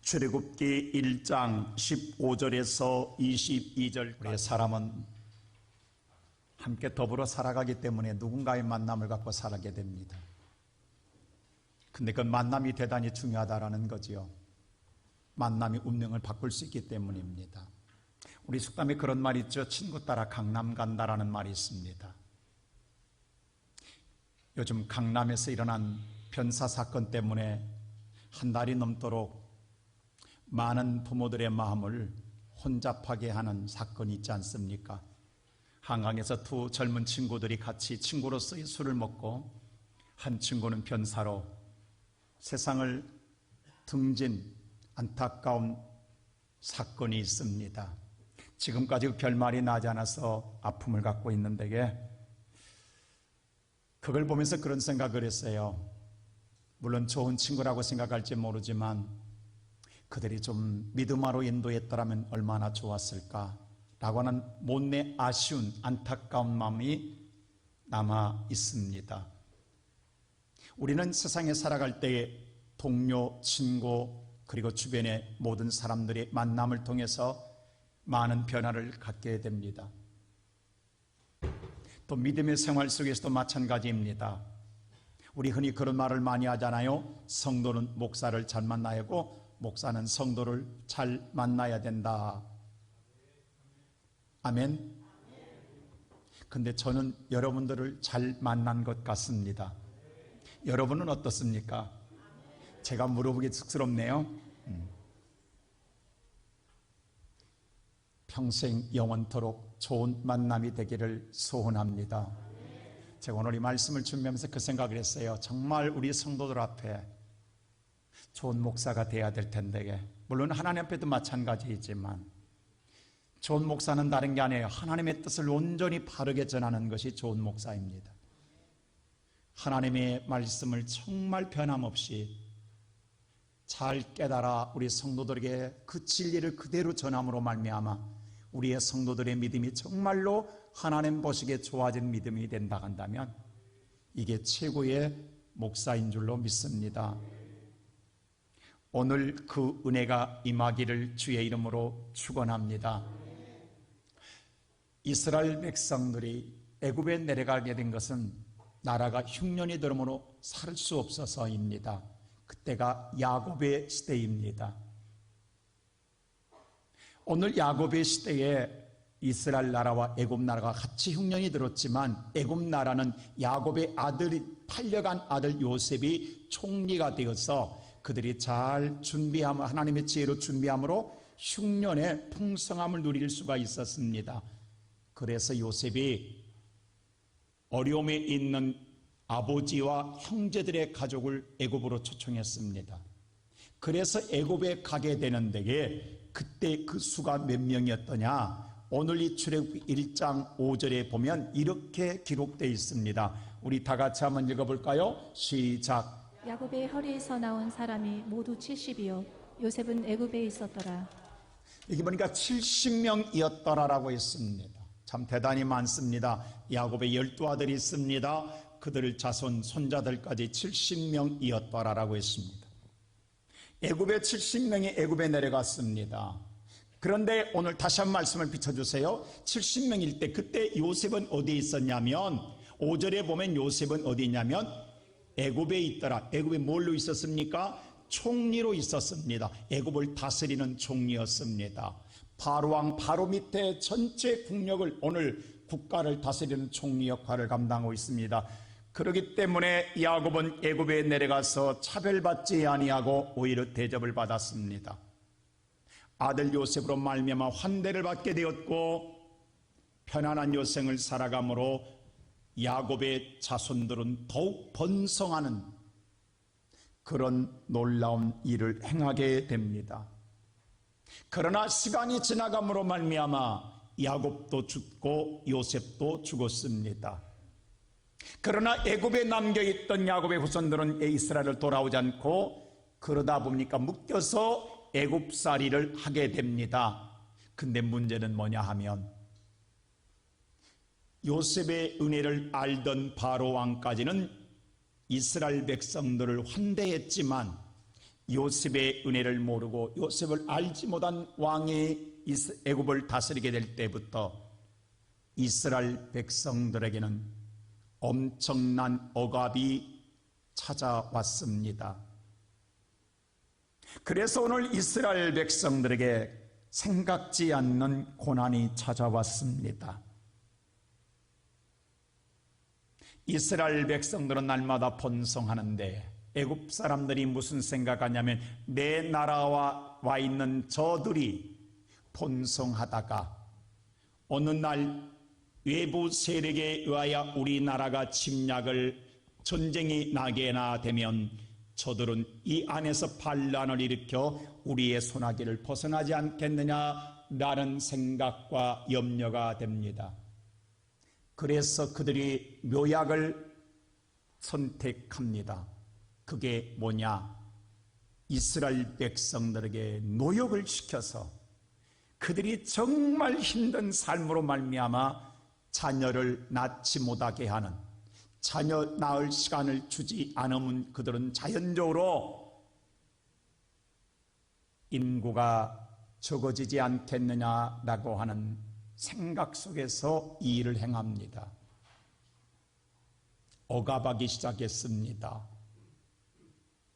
출애굽기 1장 15절에서 22절. 우리의 사람은 함께 더불어 살아가기 때문에 누군가의 만남을 갖고 살게 됩니다. 근데 그 만남이 대단히 중요하다라는 거지요. 만남이 운명을 바꿀 수 있기 때문입니다. 우리 속담에 그런 말이 있죠. 친구 따라 강남 간다라는 말이 있습니다. 요즘 강남에서 일어난 변사 사건 때문에 한 달이 넘도록 많은 부모들의 마음을 혼잡하게 하는 사건이 있지 않습니까? 한강에서 두 젊은 친구들이 같이 친구로서의 술을 먹고 한 친구는 변사로 세상을 등진 안타까운 사건이 있습니다. 지금까지 그 결말이 나지 않아서 아픔을 갖고 있는데 그걸 보면서 그런 생각을 했어요. 물론 좋은 친구라고 생각할지 모르지만 그들이 좀 믿음으로 인도했더라면 얼마나 좋았을까 라고 하는 못내 아쉬운 안타까운 마음이 남아 있습니다. 우리는 세상에 살아갈 때에 동료, 친구 그리고 주변의 모든 사람들의 만남을 통해서 많은 변화를 갖게 됩니다. 또 믿음의 생활 속에서도 마찬가지입니다. 우리 흔히 그런 말을 많이 하잖아요. 성도는 목사를 잘 만나야 하고 목사는 성도를 잘 만나야 된다. 아멘. 근데 저는 여러분들을 잘 만난 것 같습니다. 여러분은 어떻습니까? 제가 물어보기 쑥스럽네요. 평생 영원토록 좋은 만남이 되기를 소원합니다. 제가 오늘 이 말씀을 준비하면서 그 생각을 했어요. 정말 우리 성도들 앞에 좋은 목사가 돼야 될 텐데, 물론 하나님 앞에도 마찬가지이지만 좋은 목사는 다른 게 아니에요. 하나님의 뜻을 온전히 바르게 전하는 것이 좋은 목사입니다. 하나님의 말씀을 정말 변함없이 잘 깨달아 우리 성도들에게 그 진리를 그대로 전함으로 말미암아 우리의 성도들의 믿음이 정말로 하나님 보시기에 좋아진 믿음이 된다 한다면 이게 최고의 목사인 줄로 믿습니다. 오늘 그 은혜가 임하기를 주의 이름으로 축원합니다. 이스라엘 백성들이 애굽에 내려가게 된 것은 나라가 흉년이 들므로 살 수 없어서입니다. 그때가 야곱의 시대입니다. 오늘 야곱의 시대에 이스라엘 나라와 애굽 나라가 같이 흉년이 들었지만 애굽 나라는 야곱의 아들이 팔려간 아들 요셉이 총리가 되어서 그들이 잘 준비함, 하나님의 지혜로 준비함으로 흉년의 풍성함을 누릴 수가 있었습니다. 그래서 요셉이 어려움에 있는 아버지와 형제들의 가족을 애굽으로 초청했습니다. 그래서 애굽에 가게 되는 데에 그때 그 수가 몇 명이었더냐? 오늘 이 출애굽기 1장 5절에 보면 이렇게 기록되어 있습니다. 우리 다 같이 한번 읽어볼까요? 시작. 야곱의 허리에서 나온 사람이 모두 70이요 요셉은 애굽에 있었더라. 여기 보니까 70명이었더라라고 했습니다. 참 대단히 많습니다. 야곱의 12아들이 있습니다. 그들 자손 손자들까지 70명이었더라라고 했습니다. 애굽의 70명이 애굽에 내려갔습니다. 그런데 오늘 다시 한 말씀을 비춰주세요. 70명일 때 그때 요셉은 어디에 있었냐면 5절에 보면 요셉은 어디 있냐면 애굽에 있더라. 애굽에 뭘로 있었습니까? 총리로 있었습니다. 애굽을 다스리는 총리였습니다. 바로왕 바로 밑에 전체 국력을 오늘 국가를 다스리는 총리 역할을 감당하고 있습니다. 그렇기 때문에 야곱은 애굽에 내려가서 차별받지 아니하고 오히려 대접을 받았습니다. 아들 요셉으로 말미암아 환대를 받게 되었고 편안한 여생을 살아가므로 야곱의 자손들은 더욱 번성하는 그런 놀라운 일을 행하게 됩니다. 그러나 시간이 지나감으로 말미암아 야곱도 죽고 요셉도 죽었습니다. 그러나 애굽에 남겨있던 야곱의 후손들은 이스라엘을 돌아오지 않고 그러다 보니까 묶여서 애굽살이를 하게 됩니다. 근데 문제는 뭐냐 하면 요셉의 은혜를 알던 바로 왕까지는 이스라엘 백성들을 환대했지만 요셉의 은혜를 모르고 요셉을 알지 못한 왕이 애굽을 다스리게 될 때부터 이스라엘 백성들에게는 엄청난 억압이 찾아왔습니다. 그래서 오늘 이스라엘 백성들에게 생각지 않는 고난이 찾아왔습니다. 이스라엘 백성들은 날마다 번성하는데 애굽 사람들이 무슨 생각하냐면 내 나라와 와 있는 저들이 번성하다가 어느 날 외부 세력에 의하여 우리나라가 침략을 전쟁이 나게나 되면 저들은 이 안에서 반란을 일으켜 우리의 손아귀를 벗어나지 않겠느냐라는 생각과 염려가 됩니다. 그래서 그들이 묘약을 선택합니다. 그게 뭐냐? 이스라엘 백성들에게 노역을 시켜서 그들이 정말 힘든 삶으로 말미암아 자녀를 낳지 못하게 하는, 자녀 낳을 시간을 주지 않으면 그들은 자연적으로 인구가 적어지지 않겠느냐라고 하는 생각 속에서 이 일을 행합니다. 억압하기 시작했습니다.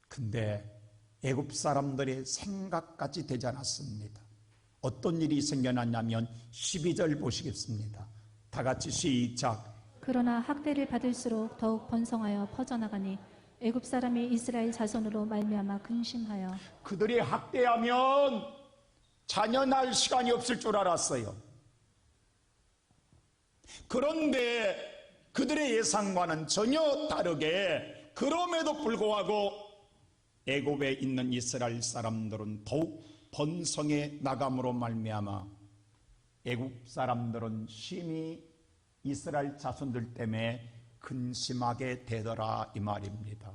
근데 애굽 사람들의 생각까지 되지 않았습니다. 어떤 일이 생겨났냐면 12절 보시겠습니다. 다 같이 시작. 그러나 학대를 받을수록 더욱 번성하여 퍼져나가니 애굽 사람이 이스라엘 자손으로 말미암아 근심하여 그들이 학대하면 자녀 낳을 시간이 없을 줄 알았어요. 그런데 그들의 예상과는 전혀 다르게 그럼에도 불구하고 애굽에 있는 이스라엘 사람들은 더욱 번성해 나감으로 말미암아 애굽 사람들은 심히 이스라엘 자손들 때문에 근심하게 되더라 이 말입니다.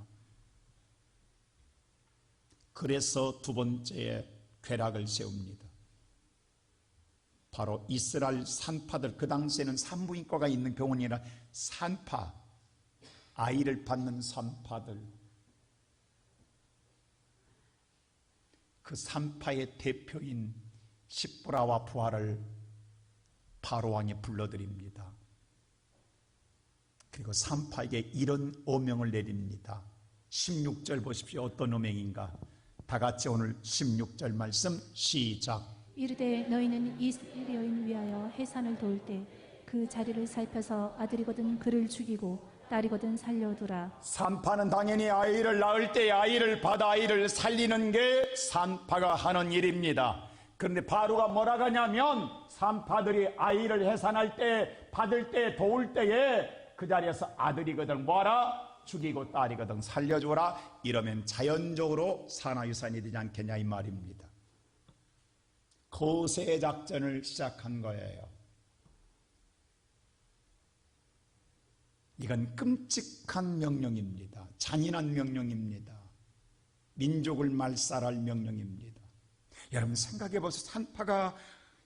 그래서 두 번째 궤락을 세웁니다. 바로 이스라엘 산파들, 그 당시에는 산부인과가 있는 병원이라 산파, 아이를 받는 산파들, 그 산파의 대표인 십브라와 부하를 바로왕에 불러드립니다. 그리고 산파에게 이런 어명을 내립니다. 16절 보십시오. 어떤 어명인가? 다 같이 오늘 16절 말씀 시작. 이르되 너희는 이 여인 위하여 해산을 도울 때 그 자리를 살펴서 아들이거든 그를 죽이고 딸이거든 살려두라. 산파는 당연히 아이를 낳을 때 아이를 받아 아이를 살리는 게 산파가 하는 일입니다. 그런데 바로가 뭐라 하냐면 산파들이 아이를 해산할 때 받을 때 도울 때에 그 자리에서 아들이거든 뭐하라? 죽이고 딸이거든 살려주라. 이러면 자연적으로 산하유산이 되지 않겠냐 이 말입니다. 거세 작전을 시작한 거예요. 이건 끔찍한 명령입니다. 잔인한 명령입니다. 민족을 말살할 명령입니다. 여러분 생각해 보세요. 산파가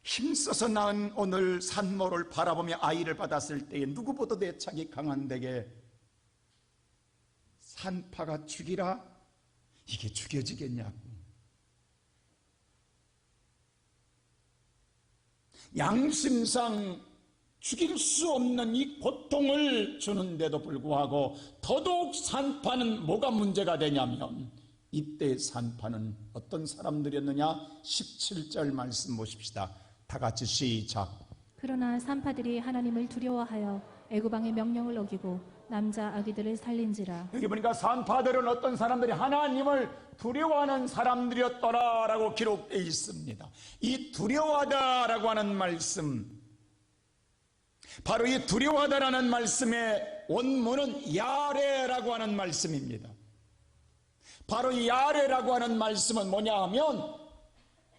힘써서 낳은 오늘 산모를 바라보며 아이를 받았을 때에 누구보다도 애착이 강한 데게 산파가 죽이라? 이게 죽여지겠냐고. 양심상 죽일 수 없는 이 고통을 주는데도 불구하고 더더욱 산파는 뭐가 문제가 되냐면 이때 산파는 어떤 사람들이었느냐? 17절 말씀 보십시다. 다 같이 시작. 그러나 산파들이 하나님을 두려워하여 애굽왕의 명령을 어기고 남자 아기들을 살린지라. 여기 보니까 산파들은 어떤 사람들이 하나님을 두려워하는 사람들이었더라라고 기록되어 있습니다. 이 두려워하다라고 하는 말씀, 바로 이 두려워하다라는 말씀의 원문은 야레라고 하는 말씀입니다. 바로 이 야레라고 하는 말씀은 뭐냐 하면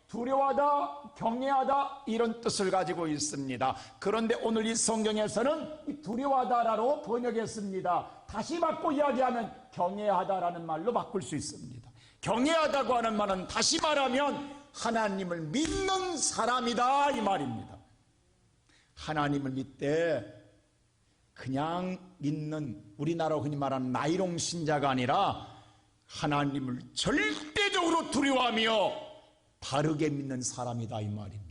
두려워하다, 경외하다 이런 뜻을 가지고 있습니다. 그런데 오늘 이 성경에서는 이 두려워하다라고 번역했습니다. 다시 바꿔 이야기하면 경외하다라는 말로 바꿀 수 있습니다. 경외하다고 하는 말은 다시 말하면 하나님을 믿는 사람이다 이 말입니다. 하나님을 믿되 그냥 믿는, 우리나라 흔히 말하는 나이롱 신자가 아니라 하나님을 절대적으로 절대적으로 두려워하며 바르게 믿는 사람이다 이 말입니다.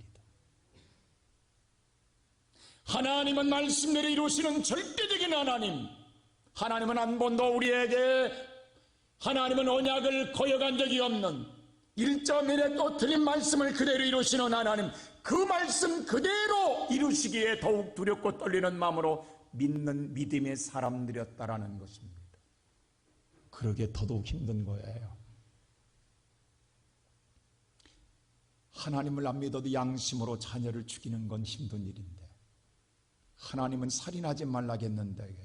하나님은 말씀대로 이루시는 절대적인 하나님, 하나님은 한 번도 우리에게 하나님은 언약을 거역한 적이 없는 일점일에 또 드린 말씀을 그대로 이루시는 하나님, 그 말씀 그대로 이루시기에 더욱 두렵고 떨리는 마음으로 믿는 믿음의 사람들이었다라는 것입니다. 그러기에 더더욱 힘든 거예요. 하나님을 안 믿어도 양심으로 자녀를 죽이는 건 힘든 일인데 하나님은 살인하지 말라겠는데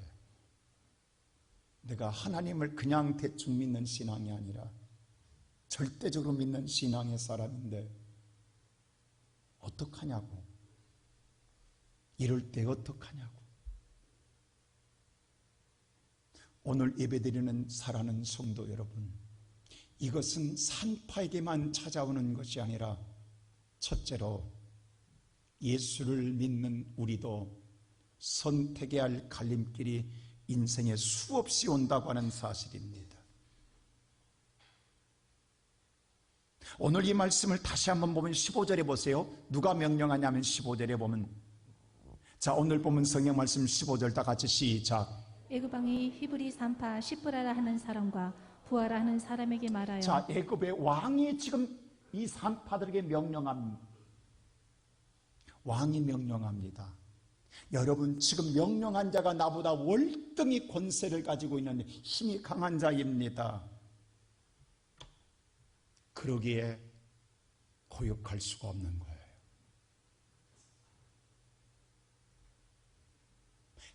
내가 하나님을 그냥 대충 믿는 신앙이 아니라 절대적으로 믿는 신앙의 사람인데 어떡하냐고, 이럴 때 어떡하냐고. 오늘 예배드리는 사랑하는 성도 여러분, 이것은 산파에게만 찾아오는 것이 아니라 첫째로 예수를 믿는 우리도 선택해야 할 갈림길이 인생에 수없이 온다고 하는 사실입니다. 오늘 이 말씀을 다시 한번 보면 15절에 보세요. 누가 명령하냐면 15절에 보면, 자, 오늘 보면 성경 말씀 15절 다 같이 시작. 애굽왕이 히브리 산파 시프라라 하는 사람과 부하라 하는 사람에게 말하여. 자, 애굽의 왕이 지금 이 산파들에게 명령합니다. 왕이 명령합니다. 여러분, 지금 명령한 자가 나보다 월등히 권세를 가지고 있는 힘이 강한 자입니다. 그러기에 고역할 수가 없는 거예요.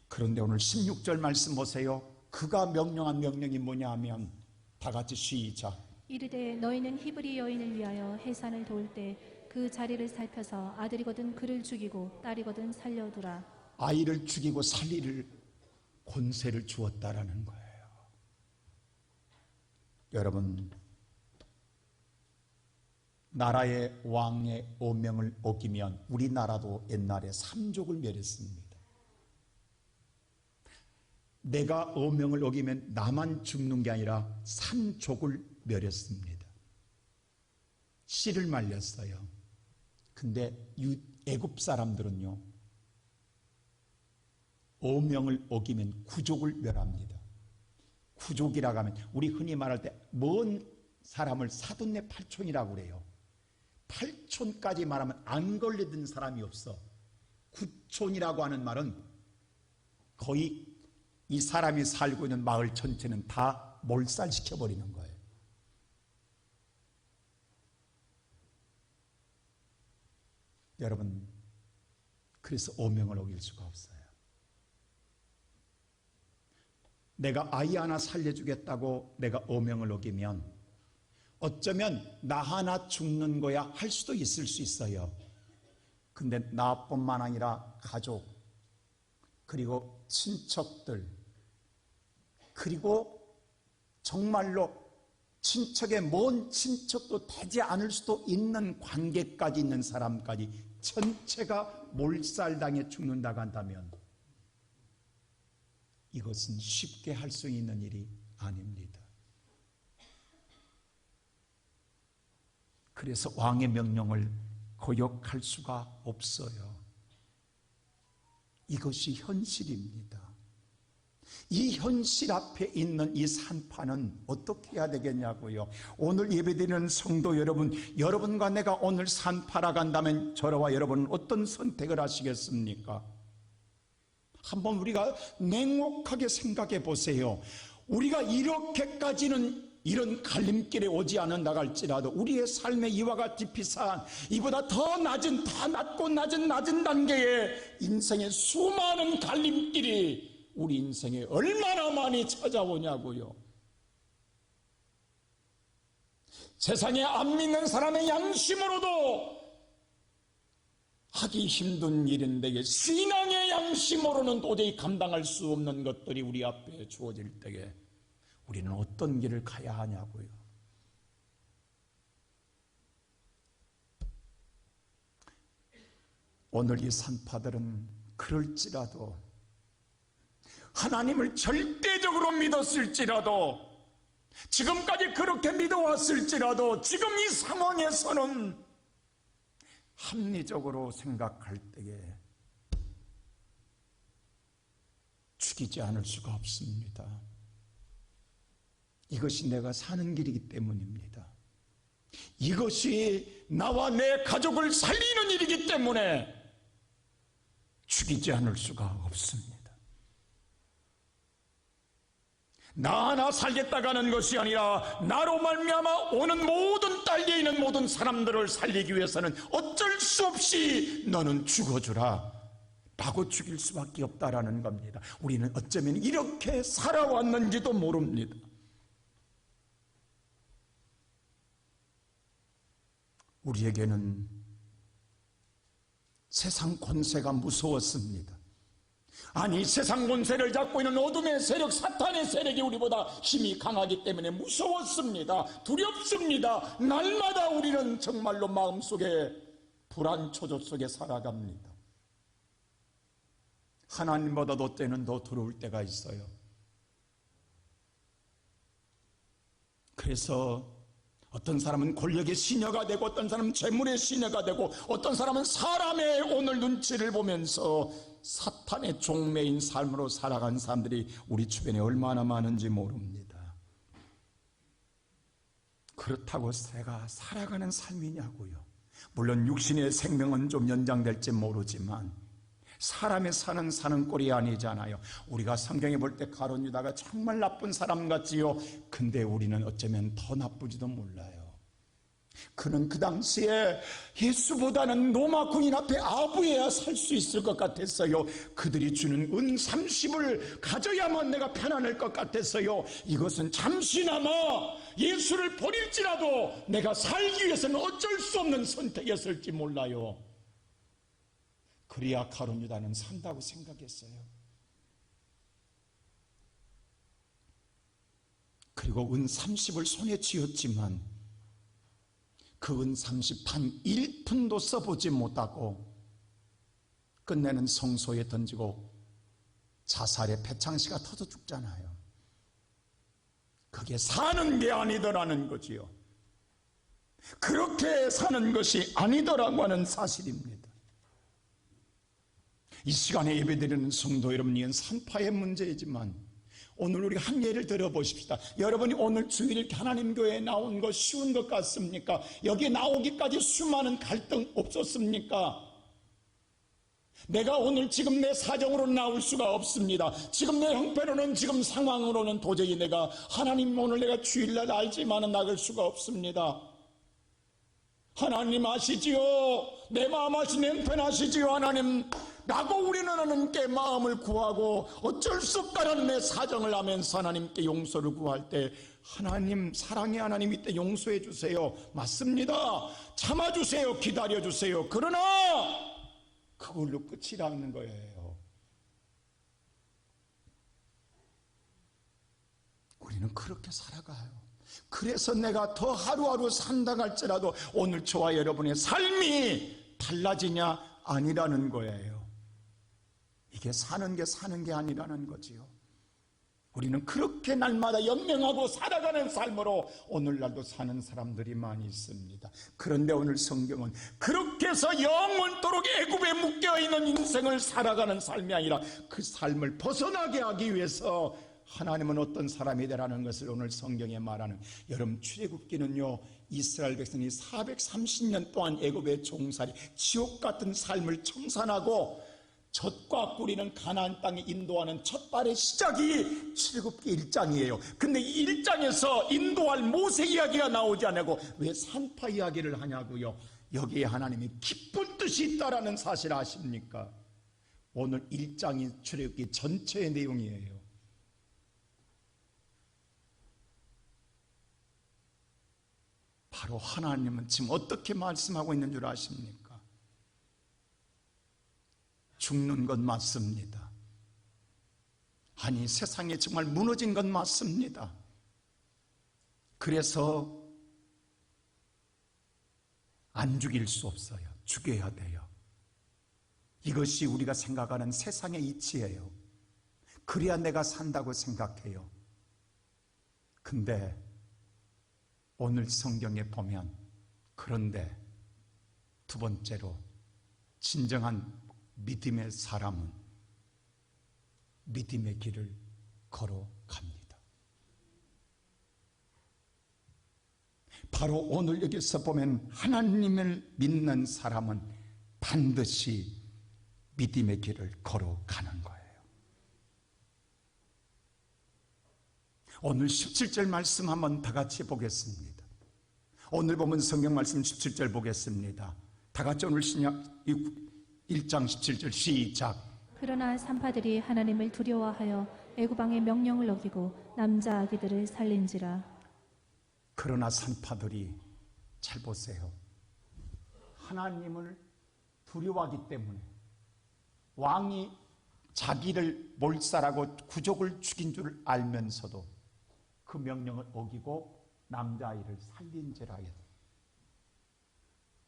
그런데 오늘 16절 말씀 보세요. 그가 명령한 명령이 뭐냐 하면 다 같이 시작. 이르되 너희는 히브리 여인을 위하여 해산을 도울 때 그 자리를 살펴서 아들이거든 그를 죽이고 딸이거든 살려두라. 아이를 죽이고 살리를 권세를 주었다라는 거예요. 여러분, 나라의 왕의 오명을 어기면 우리나라도 옛날에 삼족을 멸했습니다. 내가 오명을 어기면 나만 죽는 게 아니라 삼족을 멸했습니다. 씨를 말렸어요. 근데 애굽 사람들은요, 오명을 어기면 구족을 멸합니다. 구족이라고 하면 우리 흔히 말할 때 먼 사람을 사돈네 팔촌이라고 그래요. 팔촌까지 말하면 안 걸리던 사람이 없어. 구촌이라고 하는 말은 거의 이 사람이 살고 있는 마을 전체는 다 몰살시켜버리는 거예요. 여러분, 그래서 오명을 어길 수가 없어요. 내가 아이 하나 살려주겠다고 내가 오명을 어기면 어쩌면 나 하나 죽는 거야 할 수도 있을 수 있어요. 근데 나뿐만 아니라 가족, 그리고 친척들, 그리고 정말로 친척의 먼 친척도 되지 않을 수도 있는 관계까지 있는 사람까지 전체가 몰살당해 죽는다고 한다면 이것은 쉽게 할 수 있는 일이 아닙니다. 그래서 왕의 명령을 거역할 수가 없어요. 이것이 현실입니다. 이 현실 앞에 있는 이 산파는 어떻게 해야 되겠냐고요. 오늘 예배드리는 성도 여러분, 여러분과 내가 오늘 산파라 간다면 저와 여러분은 어떤 선택을 하시겠습니까? 한번 우리가 냉혹하게 생각해 보세요. 우리가 이렇게까지는 이런 갈림길에 오지 않는다 할지라도 우리의 삶의 이와 같이 비슷한 이보다 더 낮은, 더 낮고 낮은 단계의 인생의 수많은 갈림길이 우리 인생에 얼마나 많이 찾아오냐고요. 세상에 안 믿는 사람의 양심으로도 하기 힘든 일인데 신앙의 양심으로는 도저히 감당할 수 없는 것들이 우리 앞에 주어질 때에 우리는 어떤 길을 가야 하냐고요. 오늘 이 산파들은 그럴지라도 하나님을 절대적으로 믿었을지라도 지금까지 그렇게 믿어왔을지라도 지금 이 상황에서는 합리적으로 생각할 때에 죽이지 않을 수가 없습니다. 이것이 내가 사는 길이기 때문입니다. 이것이 나와 내 가족을 살리는 일이기 때문에 죽이지 않을 수가 없습니다. 나 하나 살겠다가는 것이 아니라 나로 말미암아 오는 모든 딸려 있는 모든 사람들을 살리기 위해서는 어쩔 수 없이 너는 죽어주라 라고 죽일 수밖에 없다라는 겁니다. 우리는 어쩌면 이렇게 살아왔는지도 모릅니다. 우리에게는 세상 권세가 무서웠습니다. 아니, 세상 권세를 잡고 있는 어둠의 세력, 사탄의 세력이 우리보다 힘이 강하기 때문에 무서웠습니다. 두렵습니다. 날마다 우리는 정말로 마음속에 불안 초조 속에 살아갑니다. 하나님보다도 때는 더 두려울 때가 있어요. 그래서 어떤 사람은 권력의 시녀가 되고 어떤 사람은 재물의 시녀가 되고 어떤 사람은 사람의 오늘 눈치를 보면서 사탄의 종매인 삶으로 살아간 사람들이 우리 주변에 얼마나 많은지 모릅니다. 그렇다고 제가 살아가는 삶이냐고요. 물론 육신의 생명은 좀 연장될지 모르지만 사람의 사는 꼴이 아니잖아요. 우리가 성경에 볼 때 가룟 유다가 정말 나쁜 사람 같지요. 근데 우리는 어쩌면 더 나쁘지도 몰라요. 그는 그 당시에 예수보다는 로마 군인 앞에 아부해야 살 수 있을 것 같았어요. 그들이 주는 은 30을 가져야만 내가 편안할 것 같았어요. 이것은 잠시나마 예수를 버릴지라도 내가 살기 위해서는 어쩔 수 없는 선택이었을지 몰라요. 그래야 가룟 유다는 산다고 생각했어요. 그리고 은 30을 손에 쥐었지만 그 은 30 한 1푼도 써보지 못하고 끝내는 성소에 던지고 자살의 패창시가 터져 죽잖아요. 그게 사는 게 아니더라는 거지요. 그렇게 사는 것이 아니더라고 하는 사실입니다. 이 시간에 예배드리는 성도 여러분, 이건 산파의 문제이지만 오늘 우리 한 예를 들어보십시다. 여러분이 오늘 주일 하나님 교회에 나온 거 쉬운 것 같습니까? 여기 나오기까지 수많은 갈등 없었습니까? 내가 오늘 지금 내 사정으로 나올 수가 없습니다. 지금 내 형편으로는, 지금 상황으로는 도저히 내가 하나님 오늘 내가 주일날 알지만은 나갈 수가 없습니다. 하나님 아시지요? 내 마음 아시는 형편 아시지요? 하나님 라고 우리는 하나님께 마음을 구하고 어쩔 수 없다는 내 사정을 하면서 하나님께 용서를 구할 때 하나님, 사랑의 하나님 이때 용서해 주세요. 맞습니다. 참아주세요. 기다려주세요. 그러나 그걸로 끝이라는 거예요. 우리는 그렇게 살아가요. 그래서 내가 더 하루하루 산다 할지라도 오늘 저와 여러분의 삶이 달라지냐? 아니라는 거예요. 이게 사는 게 아니라는 거지요. 우리는 그렇게 날마다 연명하고 살아가는 삶으로 오늘날도 사는 사람들이 많이 있습니다. 그런데 오늘 성경은 그렇게 해서 영원토록 애굽에 묶여있는 인생을 살아가는 삶이 아니라 그 삶을 벗어나게 하기 위해서 하나님은 어떤 사람이 되라는 것을 오늘 성경에 말하는, 여러분 출애굽기는요, 이스라엘 백성이 430년 동안 애굽의 종살이 지옥 같은 삶을 청산하고 젖과 꿀이는 가나안 땅에 인도하는 첫 발의 시작이 출애굽기 1장이에요. 근데 이 1장에서 인도할 모세 이야기가 나오지 않고 왜 산파 이야기를 하냐고요. 여기에 하나님이 기쁜 뜻이 있다라는 사실 아십니까? 오늘 1장이 출애굽기 전체의 내용이에요. 바로 하나님은 지금 어떻게 말씀하고 있는 줄 아십니까? 죽는 건 맞습니다. 아니, 세상이 정말 무너진 건 맞습니다. 그래서 안 죽일 수 없어요. 죽여야 돼요. 이것이 우리가 생각하는 세상의 이치예요. 그래야 내가 산다고 생각해요. 근데 오늘 성경에 보면 그런데 두 번째로 진정한 믿음의 사람은 믿음의 길을 걸어갑니다. 바로 오늘 여기서 보면 하나님을 믿는 사람은 반드시 믿음의 길을 걸어가는 거예요. 오늘 17절 말씀 한번 다 같이 보겠습니다. 오늘 보면 성경 말씀 17절 보겠습니다. 다 같이 오늘 신약 1장 17절 시작. 그러나 산파들이 하나님을 두려워하여 애굽왕의 명령을 어기고 남자 아기들을 살린지라. 그러나 산파들이, 잘 보세요, 하나님을 두려워하기 때문에 왕이 자기를 몰살하고 구족을 죽인 줄 알면서도 그 명령을 어기고 남자아이를 살린지라.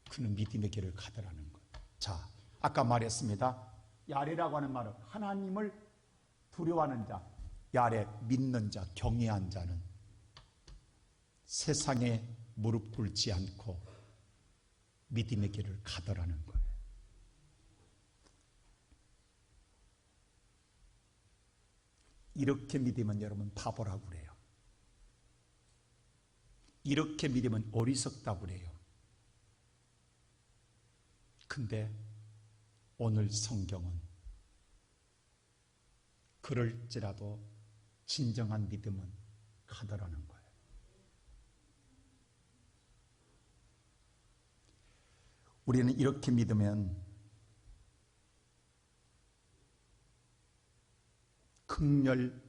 그는 믿음의 길을 가더라는 거예요. 자, 아까 말했습니다. 야레라고 하는 말은 하나님을 두려워하는 자, 야레, 믿는 자, 경외한 자는 세상에 무릎 꿇지 않고 믿음의 길을 가더라는 거예요. 이렇게 믿으면 여러분 바보라고 그래요. 이렇게 믿으면 어리석다고 그래요. 근데 오늘 성경은 그럴지라도 진정한 믿음은 가더라는 거예요. 우리는 이렇게 믿으면 극렬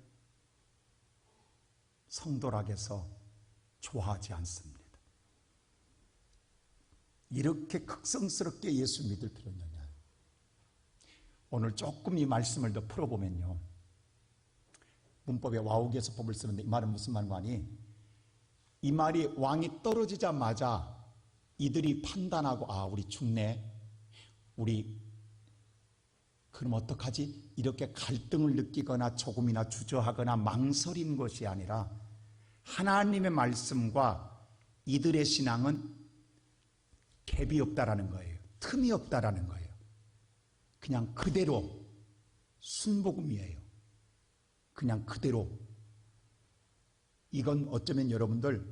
성도락에서 좋아하지 않습니다. 이렇게 극성스럽게 예수 믿을 필요 있느냐. 오늘 조금 이 말씀을 더 풀어보면요, 문법에 와우기에서 법을 쓰는데 이 말은 무슨 말인가 하니, 이 말이 왕이 떨어지자마자 이들이 판단하고, 아, 우리 죽네, 우리 그럼 어떡하지? 이렇게 갈등을 느끼거나 조금이나 주저하거나 망설인 것이 아니라 하나님의 말씀과 이들의 신앙은 갭이 없다라는 거예요. 틈이 없다라는 거예요. 그냥 그대로 순복음이에요. 그냥 그대로. 이건 어쩌면 여러분들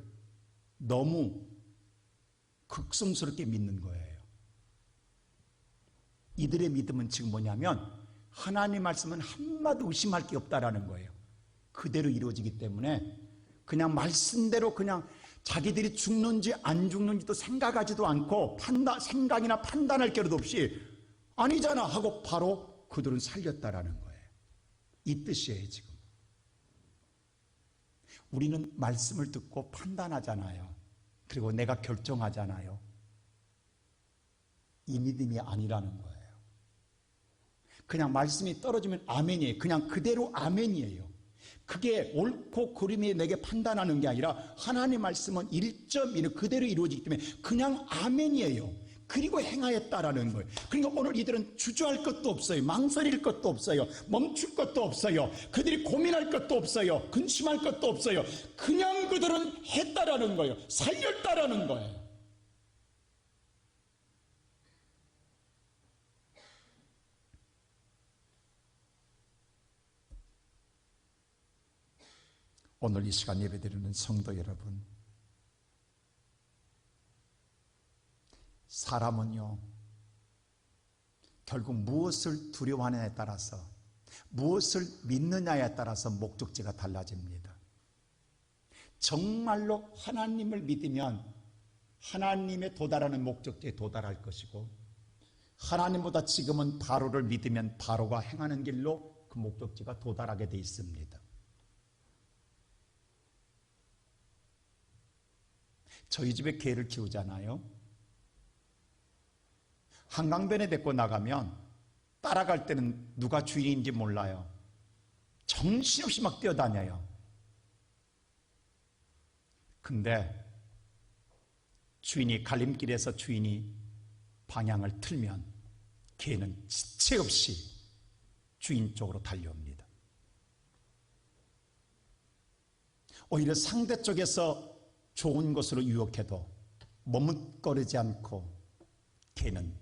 너무 극성스럽게 믿는 거예요. 이들의 믿음은 지금 뭐냐면 하나님 말씀은 한마디 의심할 게 없다라는 거예요. 그대로 이루어지기 때문에 그냥 말씀대로 그냥 자기들이 죽는지 안 죽는지도 생각하지도 않고 생각이나 판단할 겨를도 없이 아니잖아 하고 바로 그들은 살렸다라는 거예요. 이 뜻이에요. 지금 우리는 말씀을 듣고 판단하잖아요. 그리고 내가 결정하잖아요. 이 믿음이 아니라는 거예요. 그냥 말씀이 떨어지면 아멘이에요. 그냥 그대로 아멘이에요. 그게 옳고 그름이 내게 판단하는 게 아니라 하나님의 말씀은 1.1 그대로 이루어지기 때문에 그냥 아멘이에요. 그리고 행하였다라는 거예요. 그러니까 오늘 이들은 주저할 것도 없어요. 망설일 것도 없어요. 멈출 것도 없어요. 그들이 고민할 것도 없어요. 근심할 것도 없어요. 그냥 그들은 했다라는 거예요. 살렸다라는 거예요. 오늘 이 시간 예배드리는 성도 여러분, 사람은요, 결국 무엇을 두려워하느냐에 따라서, 무엇을 믿느냐에 따라서 목적지가 달라집니다. 정말로 하나님을 믿으면 하나님에 도달하는 목적지에 도달할 것이고, 하나님보다 지금은 바로를 믿으면 바로가 행하는 길로 그 목적지가 도달하게 돼 있습니다. 저희 집에 개를 키우잖아요. 한강변에 데리고 나가면 따라갈 때는 누가 주인인지 몰라요. 정신없이 막 뛰어다녀요. 근데 주인이 갈림길에서 주인이 방향을 틀면 개는 지체 없이 주인 쪽으로 달려옵니다. 오히려 상대 쪽에서 좋은 것으로 유혹해도 머뭇거리지 않고 개는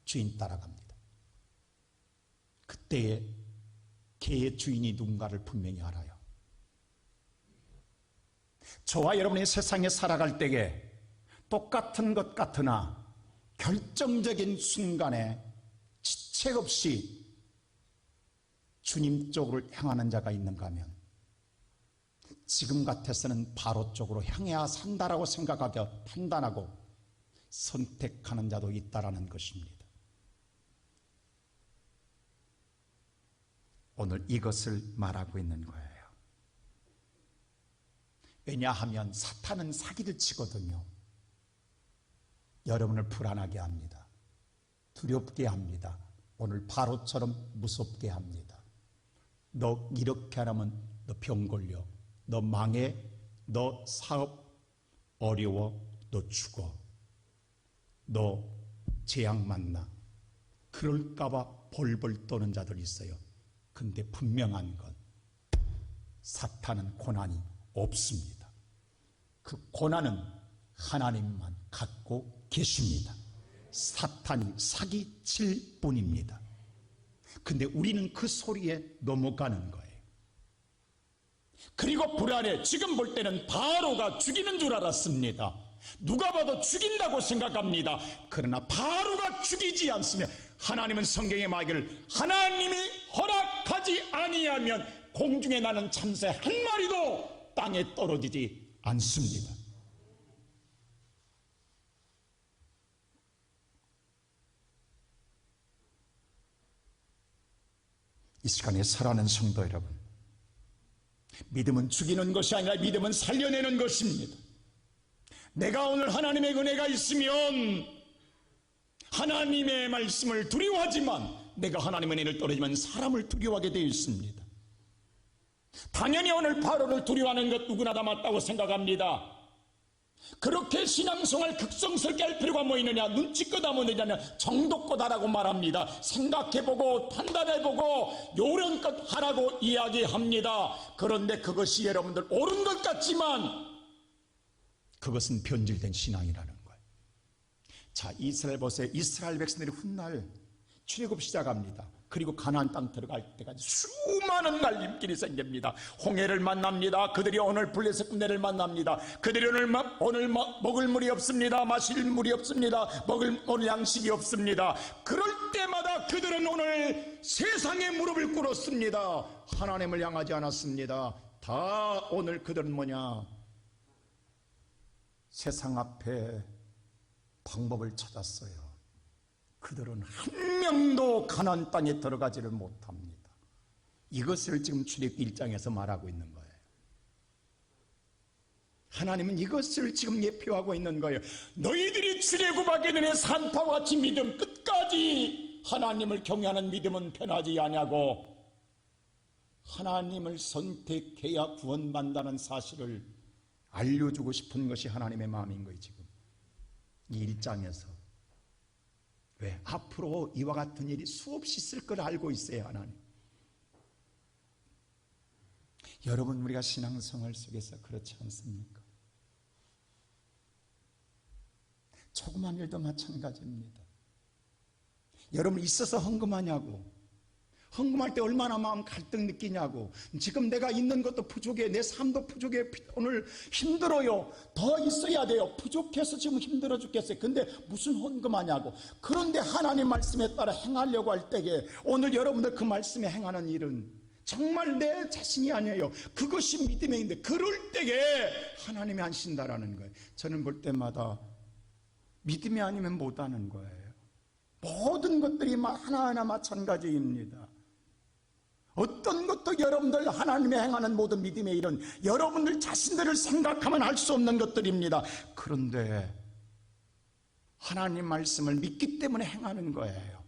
주인 따라갑니다. 그때에 개의 주인이 누군가를 분명히 알아요. 저와 여러분이 세상에 살아갈 때에 똑같은 것 같으나 결정적인 순간에 지체 없이 주님 쪽으로 향하는 자가 있는가 하면 지금 같아서는 바로 쪽으로 향해야 산다라고 생각하고 판단하고 선택하는 자도 있다라는 것입니다. 오늘 이것을 말하고 있는 거예요. 왜냐하면 사탄은 사기를 치거든요. 여러분을 불안하게 합니다. 두렵게 합니다. 오늘 바로처럼 무섭게 합니다. 너 이렇게 하면 너 병 걸려, 너 망해, 너 사업 어려워, 너 죽어, 너 재앙 만나. 그럴까봐 벌벌 떠는 자들이 있어요. 근데 분명한 건 사탄은 고난이 없습니다. 그 고난은 하나님만 갖고 계십니다. 사탄이 사기칠 뿐입니다. 근데 우리는 그 소리에 넘어가는 거예요. 그리고 불안해. 지금 볼 때는 바로가 죽이는 줄 알았습니다. 누가 봐도 죽인다고 생각합니다. 그러나 바로가 죽이지 않으면 하나님은 성경에 말하기를 하나님이 허락하지 아니하면 공중에 나는 참새 한 마리도 땅에 떨어지지 않습니다. 이 시간에 사랑하는 성도 여러분, 믿음은 죽이는 것이 아니라 믿음은 살려내는 것입니다. 내가 오늘 하나님의 은혜가 있으면 하나님의 말씀을 두려워하지만 내가 하나님의 은혜를 떨어지면 사람을 두려워하게 되어 있습니다. 당연히 오늘 바로를 두려워하는 것 누구나 다 맞다고 생각합니다. 그렇게 신앙생활 극성스럽게 할 필요가 뭐 있느냐, 눈치껏 하면 되느냐, 정도껏 하라고 말합니다. 생각해보고 판단해보고 요령껏 하라고 이야기합니다. 그런데 그것이 여러분들 옳은 것 같지만 그것은 변질된 신앙이라는 거예요. 자, 이스라엘 보세요. 이스라엘 백성들이 훗날 출애굽 시작합니다. 그리고 가나안 땅 들어갈 때까지 수많은 날림길이 생깁니다. 홍해를 만납니다. 그들이 오늘 블레셋 군대를 만납니다. 그들이 오늘 먹을 물이 없습니다. 마실 물이 없습니다. 오늘 양식이 없습니다. 그럴 때마다 그들은 오늘 세상에 무릎을 꿇었습니다. 하나님을 향하지 않았습니다. 다 오늘 그들은 뭐냐? 세상 앞에 방법을 찾았어요. 그들은 한 명도 가나안 땅에 들어가지를 못합니다. 이것을 지금 출애굽기 1장에서 말하고 있는 거예요. 하나님은 이것을 지금 예표하고 있는 거예요. 너희들이 출애굽하기 전에 산파와 같이 믿음, 끝까지 하나님을 경외하는 믿음은 변하지 아니하고 하나님을 선택해야 구원받는다는 사실을 알려주고 싶은 것이 하나님의 마음인 거예요. 지금 이 1장에서 왜? 앞으로 이와 같은 일이 수없이 있을 걸 알고 있어요. 하나님. 여러분, 우리가 신앙생활 속에서 그렇지 않습니까? 조그만 일도 마찬가지입니다. 여러분, 있어서 헌금하냐고, 헌금할 때 얼마나 마음 갈등 느끼냐고, 지금 내가 있는 것도 부족해, 내 삶도 부족해, 오늘 힘들어요, 더 있어야 돼요, 부족해서 지금 힘들어 죽겠어요. 근데 무슨 헌금하냐고. 그런데 하나님 말씀에 따라 행하려고 할 때에 오늘 여러분들 그 말씀에 행하는 일은 정말 내 자신이 아니에요. 그것이 믿음의 일인데 그럴 때에 하나님이 하신다라는 거예요. 저는 볼 때마다 믿음이 아니면 못하는 거예요. 모든 것들이 하나하나 마찬가지입니다. 어떤 것도 여러분들 하나님의 행하는 모든 믿음의 일은 여러분들 자신들을 생각하면 할 수 없는 것들입니다. 그런데 하나님 말씀을 믿기 때문에 행하는 거예요.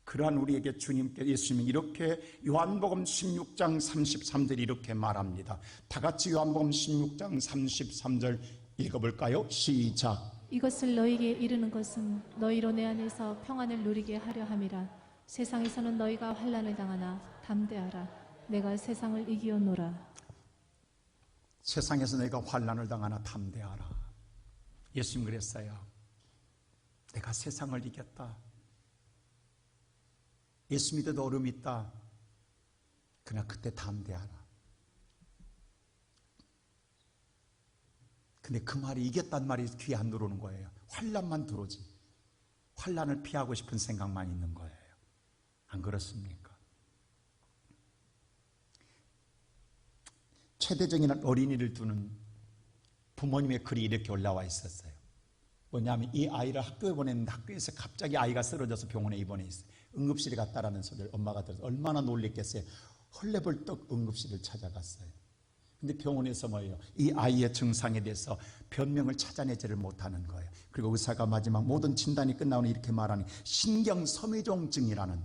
그러한 우리에게 주님께 예수님이 이렇게 요한복음 16장 33절 이렇게 말합니다. 다 같이 요한복음 16장 33절 읽어볼까요? 시작. 이것을 너희에게 이르는 것은 너희로 내 안에서 평안을 누리게 하려 함이라. 세상에서는 너희가 환난을 당하나 담대하라. 내가 세상을 이기었노라. 세상에서 너희가 환난을 당하나 담대하라. 예수님 그랬어요. 내가 세상을 이겼다. 예수 믿어도 어려움이 있다. 그러나 그때 담대하라. 근데 그 말이 이겼단 말이 귀에 안 들어오는 거예요. 환난만 들어오지. 환난을 피하고 싶은 생각만 있는 거예요. 안 그렇습니까? 최대적인 어린이를 두는 부모님의 글이 이렇게 올라와 있었어요. 뭐냐면 이 아이를 학교에 보냈는데 학교에서 갑자기 아이가 쓰러져서 병원에 입원해 있어요. 응급실에 갔다라는 소리를 엄마가 들어서 얼마나 놀랬겠어요. 헐레벌떡 응급실을 찾아갔어요. 근데 병원에서 뭐예요? 이 아이의 증상에 대해서 변명을 찾아내지를 못하는 거예요. 그리고 의사가 마지막 모든 진단이 끝나고 이렇게 말하니 신경섬유종증이라는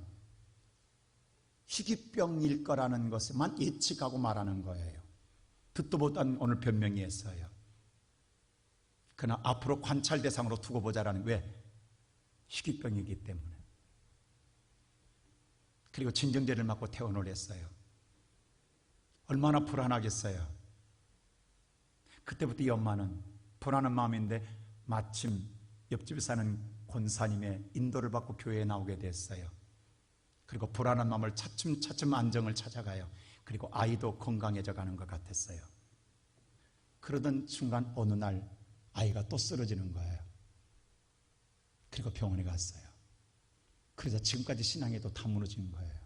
희귀병일 거라는 것만 예측하고 말하는 거예요. 듣도 못한 오늘 변명이 했어요. 그러나 앞으로 관찰 대상으로 두고 보자라는, 왜? 희귀병이기 때문에. 그리고 진정제를 맞고 퇴원을 했어요. 얼마나 불안하겠어요. 그때부터 이 엄마는 불안한 마음인데 마침 옆집에 사는 권사님의 인도를 받고 교회에 나오게 됐어요. 그리고 불안한 마음을 차츰차츰 안정을 찾아가요. 그리고 아이도 건강해져 가는 것 같았어요. 그러던 순간 어느 날 아이가 또 쓰러지는 거예요. 그리고 병원에 갔어요. 그래서 지금까지 신앙에도 다 무너진 거예요.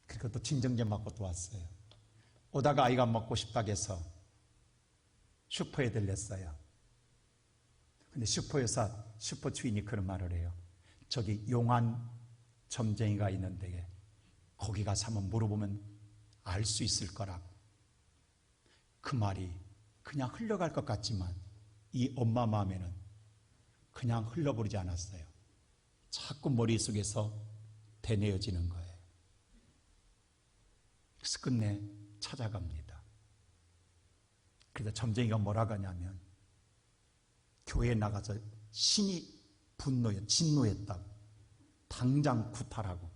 그리고 또 진정제 맞고 또 왔어요. 오다가 아이가 먹고 싶다고 해서 슈퍼에 들렸어요. 근데 슈퍼 주인이 그런 말을 해요. 저기 용한 점쟁이가 있는데 거기 가서 한번 물어보면 알 수 있을 거라고. 그 말이 그냥 흘러갈 것 같지만 이 엄마 마음에는 그냥 흘러버리지 않았어요. 자꾸 머릿속에서 되뇌어지는 거예요. 그래서 끝내 찾아갑니다. 그래서 점쟁이가 뭐라고 하냐면 교회에 나가서 신이 진노했다고, 당장 구타라고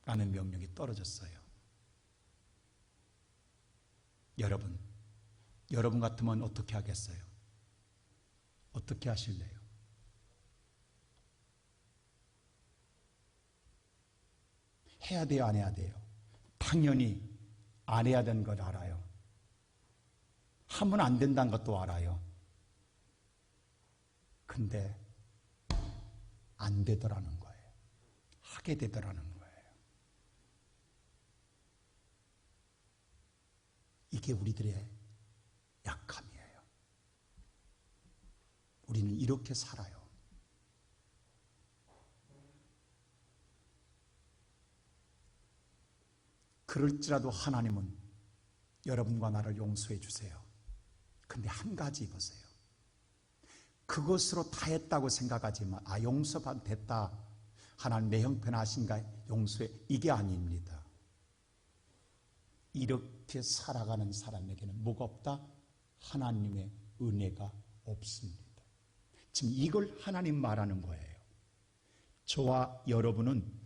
라는 명령이 떨어졌어요. 여러분 같으면 어떻게 하겠어요? 어떻게 하실래요? 해야 돼요, 안 해야 돼요? 당연히 안 해야 되는 걸 알아요. 하면 안 된다는 것도 알아요. 근데 안 되더라는 거예요. 하게 되더라는 거예요. 이게 우리들의 약함이에요. 우리는 이렇게 살아요. 그럴지라도 하나님은 여러분과 나를 용서해 주세요. 근데 한 가지 보세요. 그것으로 다 했다고 생각하지만 용서됐다. 하나님 내 형편하신가 용서해. 이게 아닙니다. 이렇게 살아가는 사람에게는 뭐가 없다? 하나님의 은혜가 없습니다. 지금 이걸 하나님 말하는 거예요. 저와 여러분은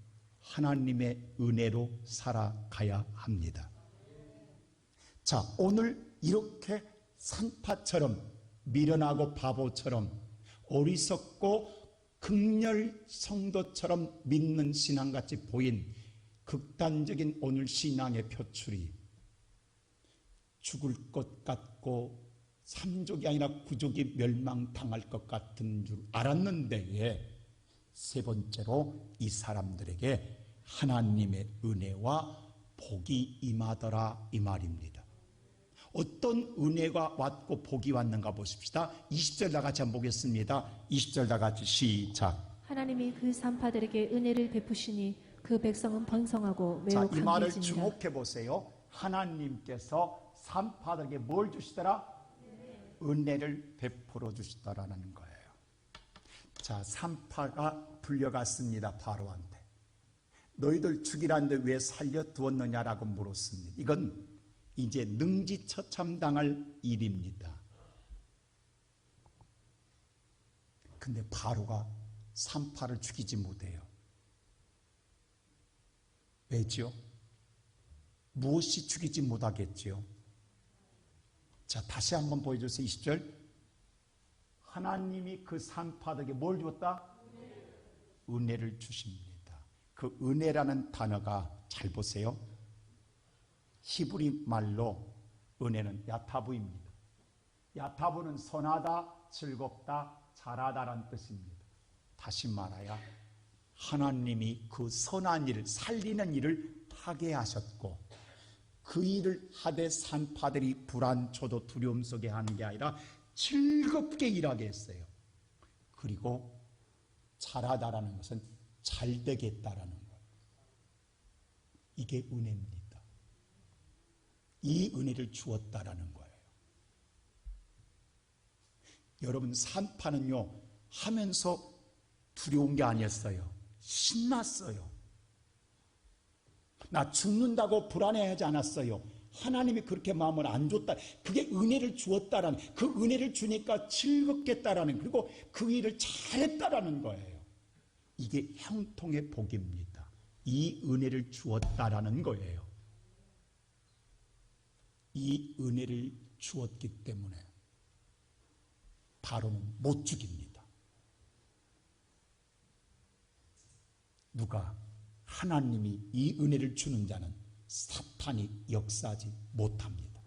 하나님의 은혜로 살아가야 합니다. 자, 오늘 이렇게 산파처럼 미련하고 바보처럼 어리석고 극렬 성도처럼 믿는 신앙같이 보인 극단적인 오늘 신앙의 표출이 죽을 것 같고 삼족이 아니라 구족이 멸망당할 것 같은 줄 알았는데, 세 번째로 이 사람들에게 하나님의 은혜와 복이 임하더라 이 말입니다. 어떤 은혜가 왔고 복이 왔는가 보십시다. 20절 다 같이 한번 보겠습니다. 20절 다 같이 시작. 하나님이 그 산파들에게 은혜를 베푸시니 그 백성은 번성하고 매우 이 말을 강해지니라. 주목해 보세요. 하나님께서 산파들에게 뭘 주시더라? 은혜를 베풀어 주시더라는 거예요. 자, 산파가 불려갔습니다. 바로한테. 너희들 죽이라는데 왜 살려두었느냐라고 물었습니다. 이건 이제 능지처참당할 일입니다. 근데 바로가 산파를 죽이지 못해요. 왜죠? 무엇이 죽이지 못하겠지요? 자, 다시 한번 보여주세요. 20절. 하나님이 그 산파들에게 뭘 주었다? 은혜를 주십니다. 그 은혜라는 단어가 잘 보세요. 히브리 말로 은혜는 야타부입니다. 야타부는 선하다, 즐겁다, 잘하다라는 뜻입니다. 다시 말하여 하나님이 그 선한 일, 살리는 일을 하게 하셨고, 그 일을 하되 산파들이 불안초도 두려움 속에 하는 게 아니라 즐겁게 일하게 했어요. 그리고 잘하다라는 것은 잘 되겠다라는 거예요. 이게 은혜입니다. 이 은혜를 주었다라는 거예요. 여러분, 산파는요 하면서 두려운 게 아니었어요. 신났어요. 나 죽는다고 불안해하지 않았어요. 하나님이 그렇게 마음을 안 줬다. 그게 은혜를 주었다라는, 그 은혜를 주니까 즐겁겠다라는, 그리고 그 일을 잘했다라는 거예요. 이게 형통의 복입니다. 이 은혜를 주었다라는 거예요. 이 은혜를 주었기 때문에 바로는 못 죽입니다. 누가? 하나님이 이 은혜를 주는 자는 사탄이 역사하지 못합니다.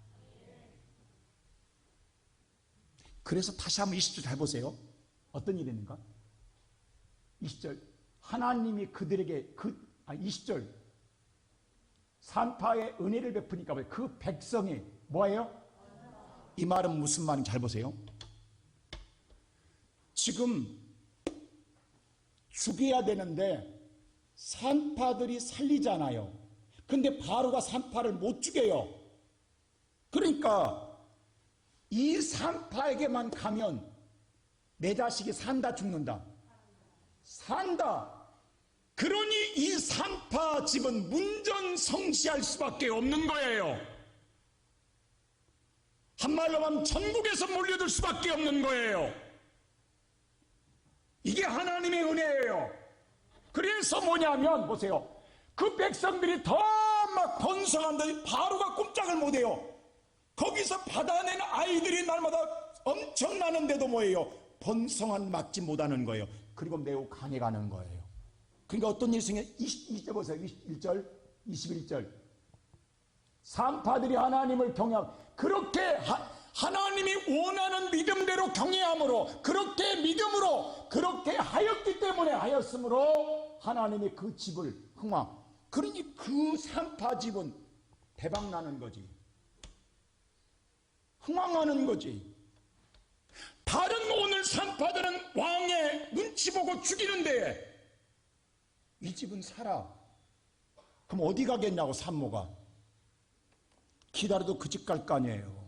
그래서 다시 한번 20절 잘 보세요. 어떤 일인가? 20절. 하나님이 그들에게 20절. 산파에 은혜를 베푸니까 그 백성이 뭐예요? 이 말은 무슨 말인지 잘 보세요. 지금 죽여야 되는데 산파들이 살리잖아요. 근데 바로가 산파를 못 죽여요. 그러니까 이 산파에게만 가면 내 자식이 산다 죽는다? 산다. 그러니 이 산파 집은 문전성시할 수밖에 없는 거예요. 한말로 하면 전국에서 몰려들 수밖에 없는 거예요. 이게 하나님의 은혜예요. 그래서 뭐냐면 보세요. 그 백성들이 더 막 번성한데 바로가 꼼짝을 못해요. 거기서 받아낸 아이들이 날마다 엄청나는데도 뭐예요? 번성한 막지 못하는 거예요. 그리고 매우 강해가는 거예요. 그러니까 어떤 일이 생겨? 20절 보세요. 21절, 21절. 산파들이 하나님을 경외하고 그렇게 하나님이 원하는 믿음대로 경외함으로, 그렇게 믿음으로, 그렇게 하였기 때문에 하였으므로 하나님이 그 집을 흥왕. 그러니 그 산파 집은 대박 나는 거지. 흥왕하는 거지. 다른 오늘 산파들은 왕의 눈치 보고 죽이는데 이 집은 살아. 그럼 어디 가겠냐고. 산모가 기다려도 그 집 갈 거 아니에요.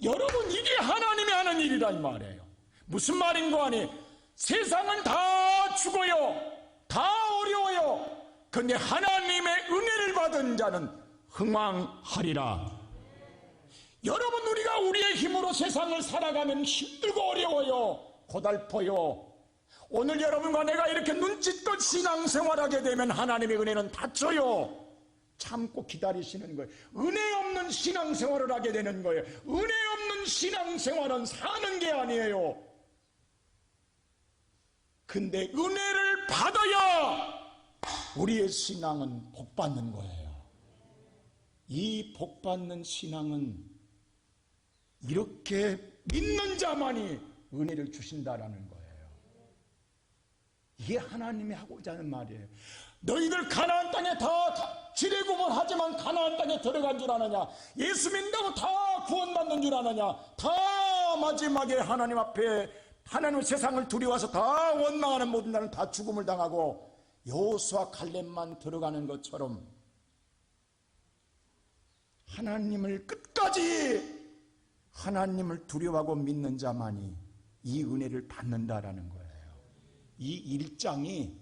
여러분, 이게 하나님이 하는 일이라 이 말이에요. 무슨 말인 거 아니? 세상은 다 죽어요. 다 어려워요. 그런데 하나님의 은혜를 받은 자는 흥왕하리라. 여러분, 우리가 우리의 힘으로 세상을 살아가면 힘들고 어려워요. 고달퍼요. 오늘 여러분과 내가 이렇게 눈짓껏 신앙생활하게 되면 하나님의 은혜는 닫혀요. 참고 기다리시는 거예요. 은혜 없는 신앙생활을 하게 되는 거예요. 은혜 없는 신앙생활은 사는 게 아니에요. 근데 은혜를 받아야 우리의 신앙은 복받는 거예요. 이 복받는 신앙은 이렇게 믿는 자만이 은혜를 주신다라는 거예요. 이게 하나님이 하고자 하는 말이에요. 너희들 가나안 땅에 다 지레구먼하지만 가나안 땅에 들어간 줄 아느냐? 예수 믿는다고 다 구원받는 줄 아느냐? 다 마지막에 하나님 앞에 하나님 세상을 두려워서 다 원망하는 모든 자는 다 죽음을 당하고 여호수아 갈렙만 들어가는 것처럼 하나님을 끝까지 하나님을 두려워하고 믿는 자만이 이 은혜를 받는다라는 거예요. 이 1장이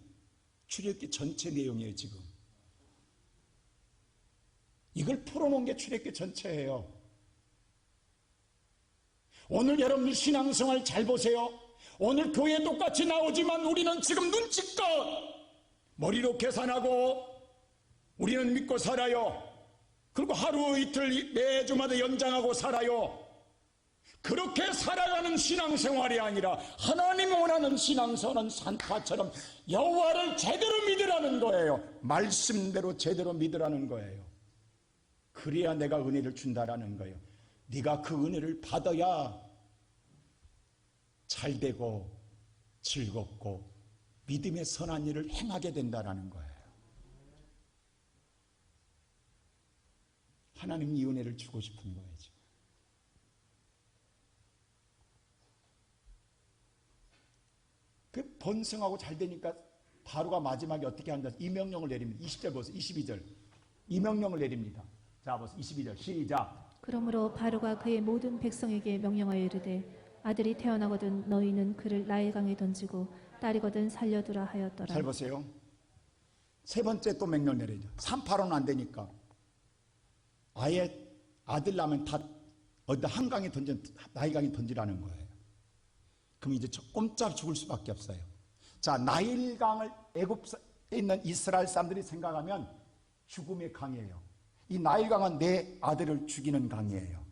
출애굽기 전체 내용이에요. 지금 이걸 풀어놓은 게 출애굽기 전체예요. 오늘 여러분들 신앙생활 잘 보세요. 오늘 교회에 똑같이 나오지만 우리는 지금 눈치껏 머리로 계산하고 우리는 믿고 살아요. 그리고 하루 이틀 매주마다 연장하고 살아요. 그렇게 살아가는 신앙생활이 아니라 하나님이 원하는 신앙생활은 산파처럼 여호와를 제대로 믿으라는 거예요. 말씀대로 제대로 믿으라는 거예요. 그래야 내가 은혜를 준다라는 거예요. 네가 그 은혜를 받아야 잘되고 즐겁고 믿음의 선한 일을 행하게 된다라는 거예요. 하나님 이 은혜를 주고 싶은 거예요. 지금. 그 번성하고 잘 되니까 바로가 마지막에 어떻게 한다? 이 명령을 내립니다. 20절 보세요. 22절. 이 명령을 내립니다. 자, 보세요. 22절. 시작. 그러므로 바로가 그의 모든 백성에게 명령하여 이르되 아들이 태어나거든 너희는 그를 나일강에 던지고 딸이거든 살려두라 하였더라. 잘 보세요. 세 번째 또 명령 내리죠. 산파로는 안 되니까 아예 아들 낳으면 다 어디다 한강에 나일강에 던지라는 거예요. 그럼 이제 꼼짝 죽을 수밖에 없어요. 자, 나일강을 애굽에 있는 이스라엘 사람들이 생각하면 죽음의 강이에요. 이 나일강은 내 아들을 죽이는 강이에요.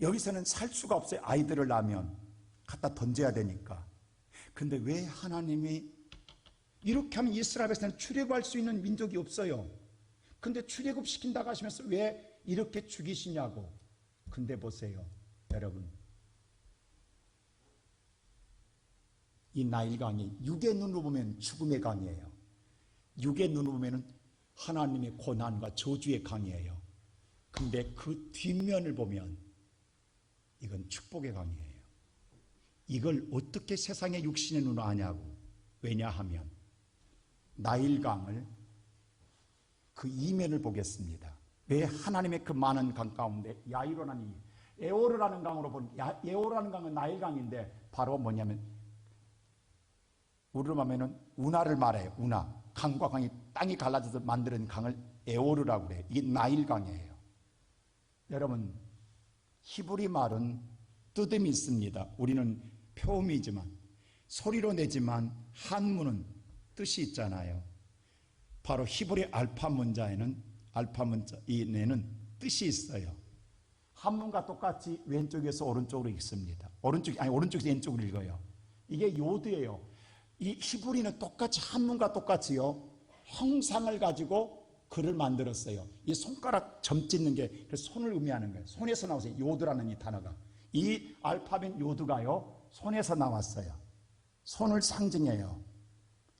여기서는 살 수가 없어요. 아이들을 낳으면 갖다 던져야 되니까. 근데 왜 하나님이 이렇게 하면 이스라엘에서는 출애굽할 수 있는 민족이 없어요. 근데 출애굽 시킨다고 하시면서 왜 이렇게 죽이시냐고. 근데 보세요, 여러분. 이 나일강이 육의 눈으로 보면 죽음의 강이에요. 육의 눈으로 보면 하나님의 고난과 저주의 강이에요. 근데 그 뒷면을 보면 이건 축복의 강이에요. 이걸 어떻게 세상의 육신의 눈으로 아냐고. 왜냐하면 나일강을 그 이면을 보겠습니다. 왜 하나님의 그 많은 강 가운데 야이로라는 에오르라는 강으로 보는 에오르라는 강은 나일강인데 바로 뭐냐면 우리로 하면은 운하를 말해요. 운하. 강과 강이 땅이 갈라져서 만드는 강을 에오르라고 그래요. 이게 나일강이에요. 여러분, 히브리 말은 뜻음이 있습니다. 우리는 표음이지만 소리로 내지만 한문은 뜻이 있잖아요. 바로 히브리 알파 문자에는 이내는 뜻이 있어요. 한문과 똑같이 왼쪽에서 오른쪽으로 읽습니다. 오른쪽에서 왼쪽으로 읽어요. 이게 요드예요. 이 히브리는 똑같이 한문과 똑같이요 형상을 가지고 글을 만들었어요. 이 손가락 점 찍는 게 그래서 손을 의미하는 거예요. 손에서 나오세요. 요드라는 이 단어가. 이 알파벳 요드가요 손에서 나왔어요. 손을 상징해요.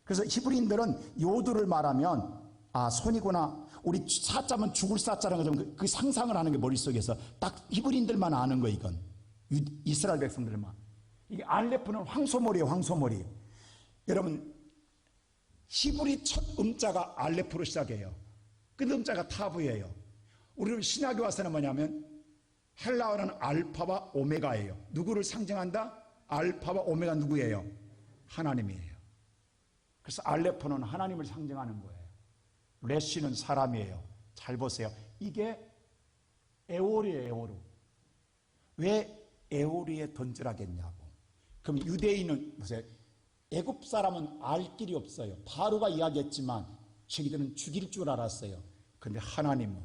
그래서 히브리인들은 요드를 말하면 아 손이구나. 우리 사자면 죽을 사자라는 것처럼 그 상상을 하는 게 머릿속에서 딱 히브리인들만 아는 거 이건. 이스라엘 백성들만. 이게 알레프는 황소머리예요. 황소머리. 여러분 히브리 첫 음자가 알레프로 시작해요. 끝 음자가 타브예요. 우리는 신약에 와서는 뭐냐면 헬라어는 알파와 오메가예요. 누구를 상징한다? 알파와 오메가 누구예요? 하나님이에요. 그래서 알레프는 하나님을 상징하는 거예요. 레시는 사람이에요. 잘 보세요. 이게 에오르예요. 에오르. 왜 에오르에 던지라겠냐고. 그럼 유대인은 보세요. 애굽 사람은 알 길이 없어요. 바로가 이야기했지만 자기들은 죽일 줄 알았어요. 그런데 하나님은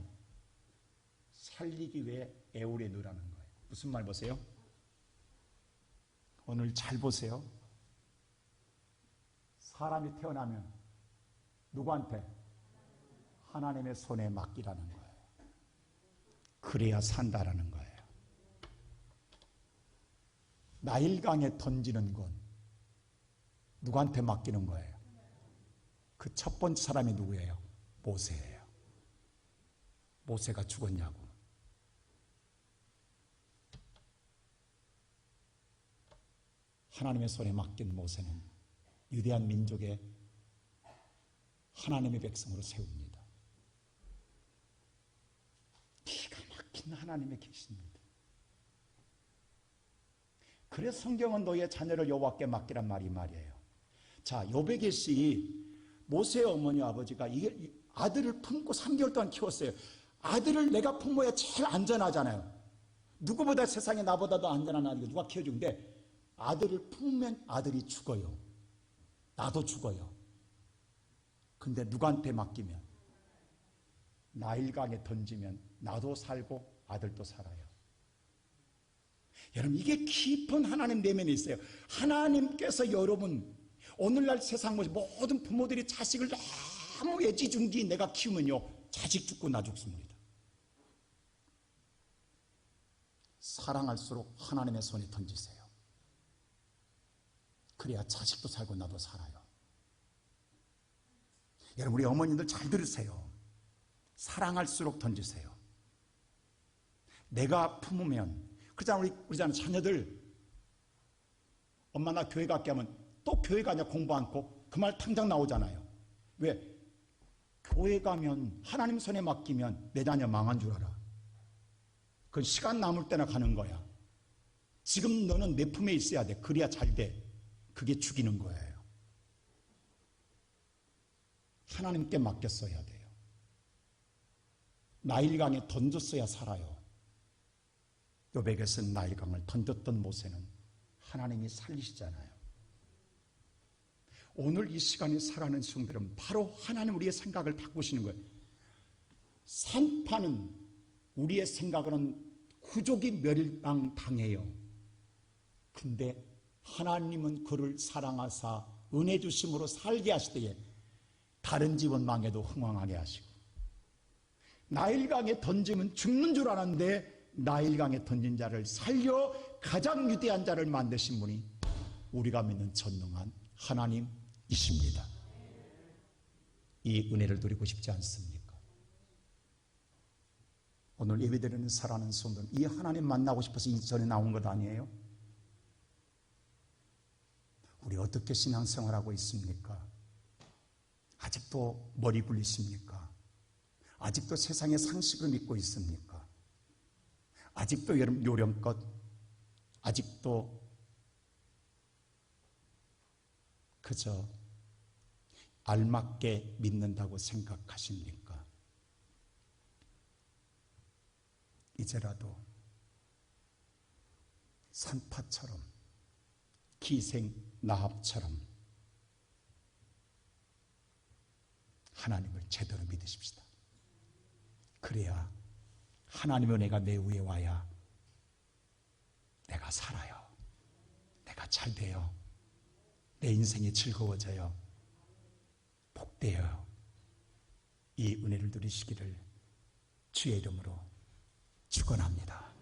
살리기 위해 에오르에 넣으라는 거예요. 무슨 말 보세요? 오늘 잘 보세요. 사람이 태어나면 누구한테? 하나님의 손에 맡기라는 거예요. 그래야 산다라는 거예요. 나일강에 던지는 건 누구한테 맡기는 거예요? 그 첫 번째 사람이 누구예요? 모세예요. 모세가 죽었냐고. 하나님의 손에 맡긴 모세는 위대한 민족의 하나님의 백성으로 세웁니다. 기가 막힌 하나님의 계십니다. 그래서 성경은 너의 자녀를 여호와께 맡기란 말이에요. 자, 요베겟이 모세의 어머니 아버지가 이게 아들을 품고 3개월 동안 키웠어요. 아들을 내가 품어야 제일 안전하잖아요. 누구보다 세상에 나보다도 안전한 아들을 누가 키워주는데 아들을 품으면 아들이 죽어요. 나도 죽어요. 근데 누구한테 맡기면? 나일강에 던지면 나도 살고 아들도 살아요. 여러분, 이게 깊은 하나님 내면에 있어요. 하나님께서 여러분, 오늘날 세상 모든 부모들이 자식을 너무 애지중지 내가 키우면요, 자식 죽고 나 죽습니다. 사랑할수록 하나님의 손에 던지세요. 그래야 자식도 살고 나도 살아요. 여러분, 우리 어머님들 잘 들으세요. 사랑할수록 던지세요. 내가 품으면, 그러잖아, 자녀들 엄마 나 교회 갈게 하면 또 교회 가냐 공부 않고, 그 말 당장 나오잖아요. 왜? 교회 가면 하나님 손에 맡기면 내 자녀 망한 줄 알아. 그건 시간 남을 때나 가는 거야. 지금 너는 내 품에 있어야 돼. 그래야 잘 돼. 그게 죽이는 거예요. 하나님께 맡겼어야 돼요. 나일강에 던졌어야 살아요. 요백에서 나일강을 던졌던 모세는 하나님이 살리시잖아요. 오늘 이 시간에 살아가는 성들은 바로 하나님 우리의 생각을 바꾸시는 거예요. 산파는 우리의 생각으로는 구족이 멸망당해요. 근데 하나님은 그를 사랑하사 은혜 주심으로 살게 하실 때에 다른 집은 망해도 흥왕하게 하시고, 나일강에 던지면 죽는 줄 알았는데 나일강에 던진 자를 살려 가장 위대한 자를 만드신 분이 우리가 믿는 전능한 하나님이십니다. 이 은혜를 누리고 싶지 않습니까? 오늘 예배드리는 사랑하는 성도는 이 하나님 만나고 싶어서 이 전에 나온 것 아니에요? 우리 어떻게 신앙생활하고 있습니까? 아직도 머리 굴리십니까? 아직도 세상의 상식을 믿고 있습니까? 아직도 요령껏, 아직도 그저 알맞게 믿는다고 생각하십니까? 이제라도 산파처럼, 기생 나합처럼 하나님을 제대로 믿으십시다. 그래야 하나님의 은혜가 내 위에 와야 내가 살아요. 내가 잘 돼요. 내 인생이 즐거워져요. 복되어요. 이 은혜를 누리시기를 주의 이름으로 축원합니다.